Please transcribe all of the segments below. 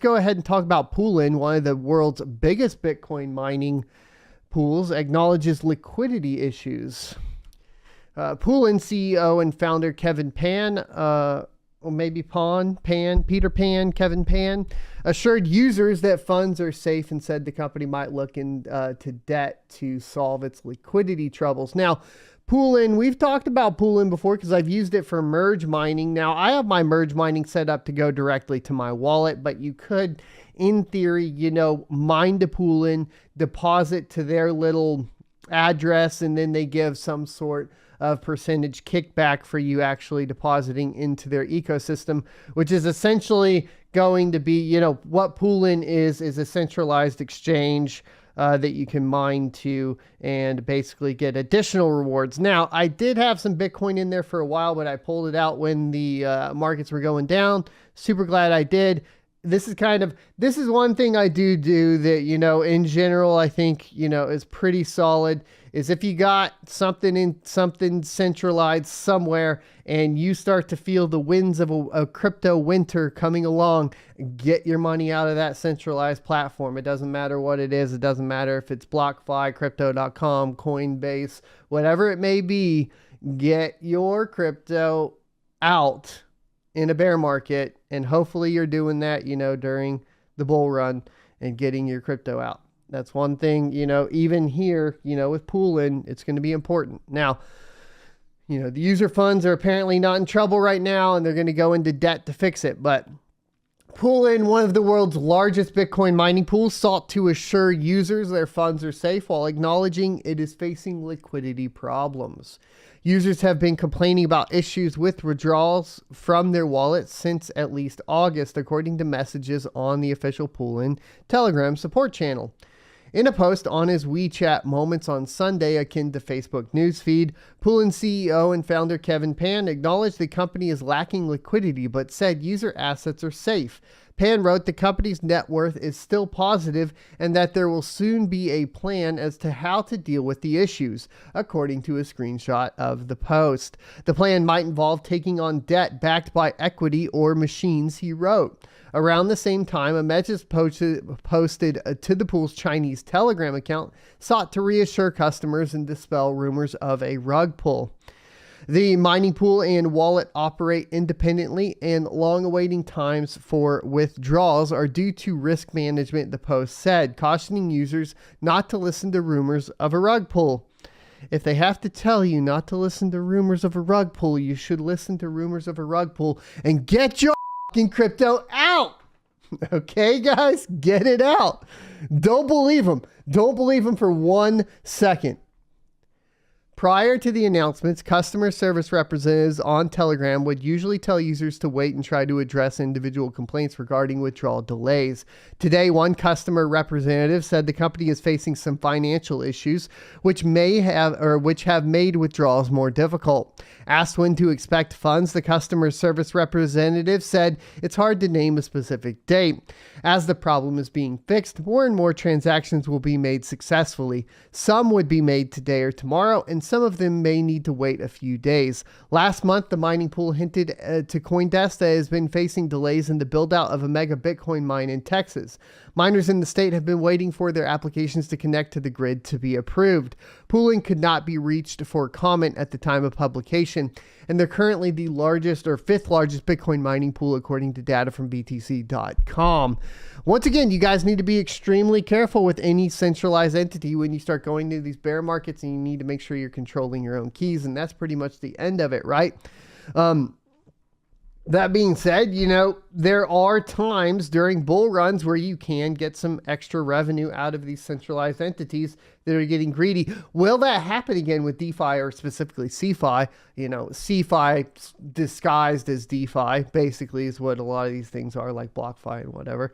go ahead and talk about Poolin, one of the world's biggest Bitcoin mining pools, acknowledges liquidity issues. Poolin CEO and founder Kevin Pan, or maybe Peter Pan, Kevin Pan, assured users that funds are safe and said the company might look into debt to solve its liquidity troubles. Now, Poolin, we've talked about Poolin before because I've used it for merge mining. Now, I have my merge mining set up to go directly to my wallet, but you could, in theory, mine to Poolin, deposit to their little address, and then they give some sort of percentage kickback for you actually depositing into their ecosystem, which is essentially going to be, what Poolin is a centralized exchange that you can mine to and basically get additional rewards. Now, I did have some Bitcoin in there for a while, but I pulled it out when the markets were going down. Super glad I did. This is one thing I do that, in general, I think, is pretty solid, is if you got something centralized somewhere and you start to feel the winds of a crypto winter coming along, get your money out of that centralized platform. It doesn't matter what it is. It doesn't matter if it's BlockFi, Crypto.com, Coinbase, whatever it may be. Get your crypto out in a bear market, and hopefully you're doing that, during the bull run and getting your crypto out. That's one thing, even here, with Poolin, it's going to be important. Now, the user funds are apparently not in trouble right now, and they're going to go into debt to fix it. But Poolin, one of the world's largest Bitcoin mining pools, sought to assure users their funds are safe while acknowledging it is facing liquidity problems. Users have been complaining about issues with withdrawals from their wallets since at least August, according to messages on the official Poolin Telegram support channel. In a post on his WeChat Moments on Sunday, akin to Facebook newsfeed, Poolin CEO and founder Kevin Pan acknowledged the company is lacking liquidity, but said user assets are safe. Pan wrote the company's net worth is still positive and that there will soon be a plan as to how to deal with the issues, according to a screenshot of the post. The plan might involve taking on debt backed by equity or machines, he wrote. Around the same time, a message posted to the pool's Chinese Telegram account sought to reassure customers and dispel rumors of a rug pull. The mining pool and wallet operate independently, and long-awaiting times for withdrawals are due to risk management, the post said, cautioning users not to listen to rumors of a rug pull. If they have to tell you not to listen to rumors of a rug pull, you should listen to rumors of a rug pull and get your fucking crypto out. Okay, guys, get it out. Don't believe them. Don't believe them for 1 second. Prior to the announcements, customer service representatives on Telegram would usually tell users to wait and try to address individual complaints regarding withdrawal delays. Today, one customer representative said the company is facing some financial issues which have made withdrawals more difficult. Asked when to expect funds, the customer service representative said it's hard to name a specific date. As the problem is being fixed, more and more transactions will be made successfully. Some would be made today or tomorrow, and some of them may need to wait a few days. Last month, the mining pool hinted to CoinDesk that it has been facing delays in the build-out of a mega Bitcoin mine in Texas. Miners in the state have been waiting for their applications to connect to the grid to be approved. Poolin could not be reached for comment at the time of publication, and they're currently the largest or fifth largest Bitcoin mining pool according to data from BTC.com. Once again, you guys need to be extremely careful with any centralized entity when you start going to these bear markets, and you need to make sure you're controlling your own keys, and that's pretty much the end of it, right? That being said, there are times during bull runs where you can get some extra revenue out of these centralized entities that are getting greedy. Will that happen again with DeFi, or specifically CeFi? CeFi disguised as DeFi basically is what a lot of these things are, like BlockFi and whatever.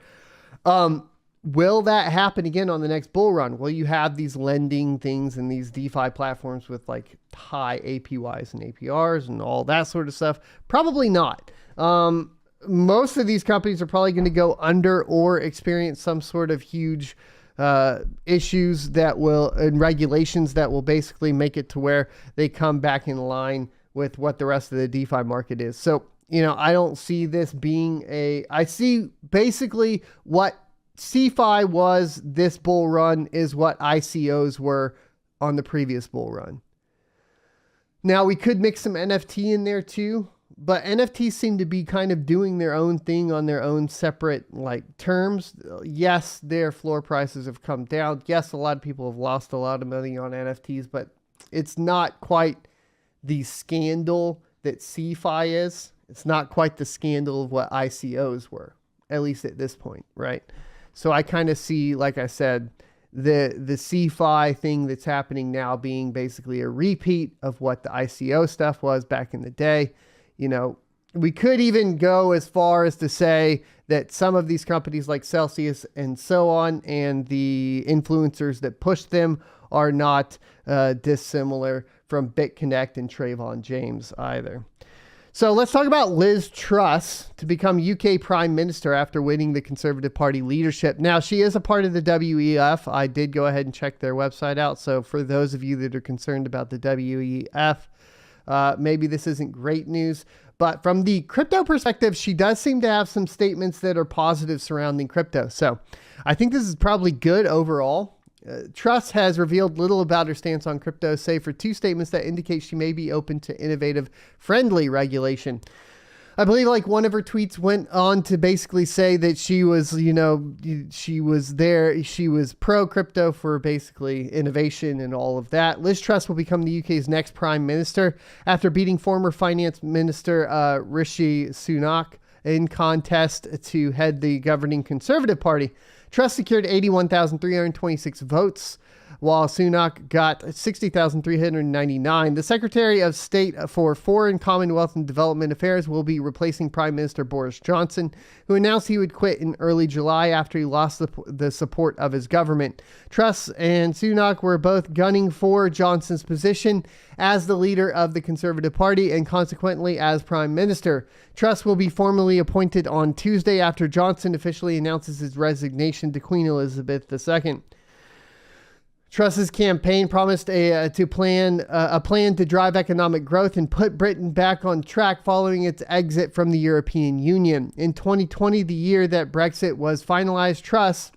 Will that happen again on the next bull run? Will you have these lending things and these DeFi platforms with like high APYs and APRs and all that sort of stuff? Probably not. Most of these companies are probably going to go under or experience some sort of huge issues and regulations that will basically make it to where they come back in line with what the rest of the DeFi market is. So I don't see this being I see basically what CeFi was this bull run is what ICOs were on the previous bull run. Now we could mix some NFT in there too, but NFTs seem to be kind of doing their own thing on their own separate terms. Yes, their floor prices have come down. Yes, a lot of people have lost a lot of money on NFTs, but it's not quite the scandal that CeFi is. It's not quite the scandal of what ICOs were, at least at this point, right? So I kind of see, like I said, the CeFi thing that's happening now being basically a repeat of what the ICO stuff was back in the day. We could even go as far as to say that some of these companies like Celsius and so on, and the influencers that push them are not dissimilar from BitConnect and Trayvon James either. So let's talk about Liz Truss to become UK Prime Minister after winning the Conservative Party leadership. Now, she is a part of the WEF. I did go ahead and check their website out. So for those of you that are concerned about the WEF, maybe this isn't great news. But from the crypto perspective, she does seem to have some statements that are positive surrounding crypto. So I think this is probably good overall. Truss has revealed little about her stance on crypto, save for two statements that indicate she may be open to innovative, friendly regulation. I believe one of her tweets went on to basically say that she was, she was pro crypto for basically innovation and all of that. Liz Truss will become the UK's next prime minister after beating former finance minister Rishi Sunak in contest to head the governing Conservative Party. Truss secured 81,326 votes, while Sunak got 60,399. The Secretary of State for Foreign, Commonwealth and Development Affairs will be replacing Prime Minister Boris Johnson, who announced he would quit in early July after he lost the support of his government. Truss and Sunak were both gunning for Johnson's position as the leader of the Conservative Party and consequently as Prime Minister. Truss will be formally appointed on Tuesday after Johnson officially announces his resignation to Queen Elizabeth II. Truss's campaign promised a plan to drive economic growth and put Britain back on track following its exit from the European Union. In 2020, the year that Brexit was finalized, Truss,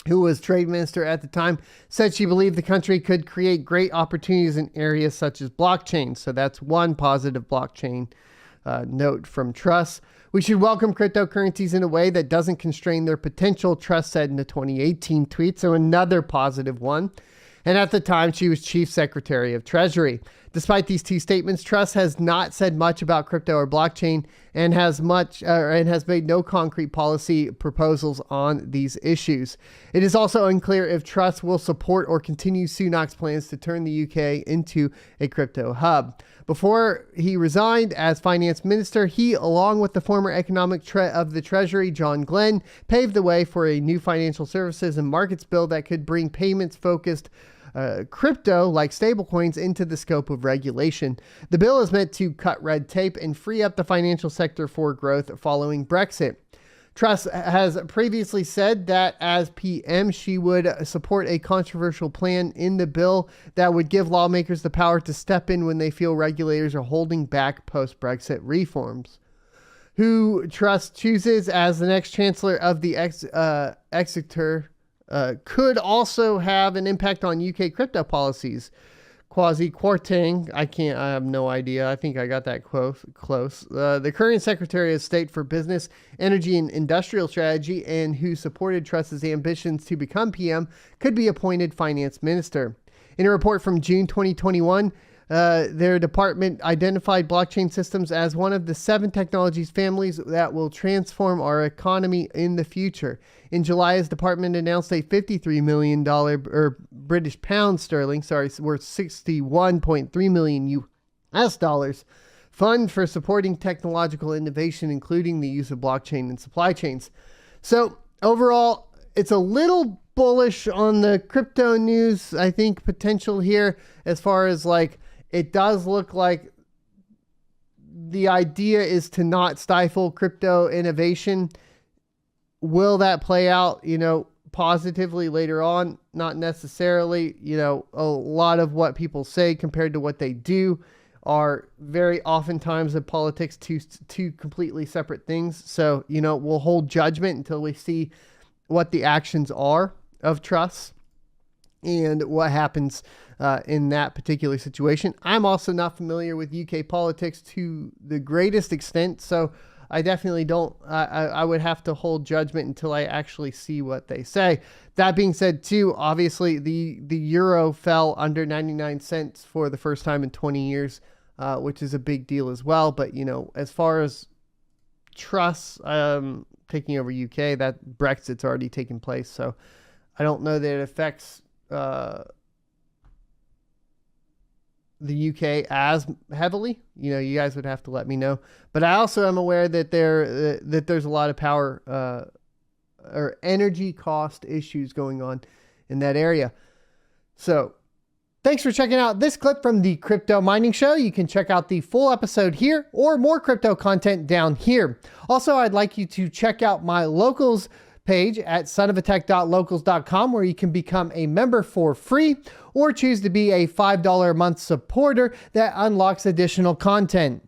who was trade minister at the time, said she believed the country could create great opportunities in areas such as blockchain. So that's one positive blockchain note from Truss. We should welcome cryptocurrencies in a way that doesn't constrain their potential, Truss said in a 2018 tweet. So another positive one. And at the time, she was Chief Secretary of Treasury. Despite these two statements, Truss has not said much about crypto or blockchain and has made no concrete policy proposals on these issues. It is also unclear if Truss will support or continue Sunak's plans to turn the UK into a crypto hub. Before he resigned as finance minister, he, along with the former economic of the Treasury, John Glenn, paved the way for a new financial services and markets bill that could bring payments-focused crypto like stablecoins into the scope of regulation. The bill is meant to cut red tape and free up the financial sector for growth following Brexit. Truss has previously said that as PM, she would support a controversial plan in the bill that would give lawmakers the power to step in when they feel regulators are holding back post-Brexit reforms. Who Truss chooses as the next chancellor of the Exeter could also have an impact on UK crypto policies. Kwasi Kwarteng, I have no idea. I think I got that close. The current Secretary of State for Business, Energy and Industrial Strategy, and who supported Truss's ambitions to become PM, could be appointed finance minister. In a report from June 2021, their department identified blockchain systems as one of the 7 technologies families that will transform our economy in the future. In July, his department announced a $53 million British pound sterling, worth 61.3 million US dollars fund for supporting technological innovation, including the use of blockchain and supply chains. So overall, it's a little bullish on the crypto news. I think potential here as far as it does look like the idea is to not stifle crypto innovation. Will that play out, positively later on? Not necessarily. A lot of what people say compared to what they do are very oftentimes in politics two completely separate things. So, we'll hold judgment until we see what the actions are of trusts and what happens in that particular situation. I'm also not familiar with UK politics to the greatest extent, so I definitely don't. I would have to hold judgment until I actually see what they say. That being said, too, obviously the euro fell under 99 cents for the first time in 20 years, which is a big deal as well. But as far as trusts taking over UK, that Brexit's already taken place, so I don't know that it affects the UK as heavily. You guys would have to let me know. But I also am aware that there's a lot of power or energy cost issues going on in that area. So thanks for checking out this clip from the Crypto Mining Show. You can check out the full episode here or more crypto content down here. Also, I'd like you to check out my locals page at sonofatech.locals.com, where you can become a member for free or choose to be a $5 a month supporter that unlocks additional content.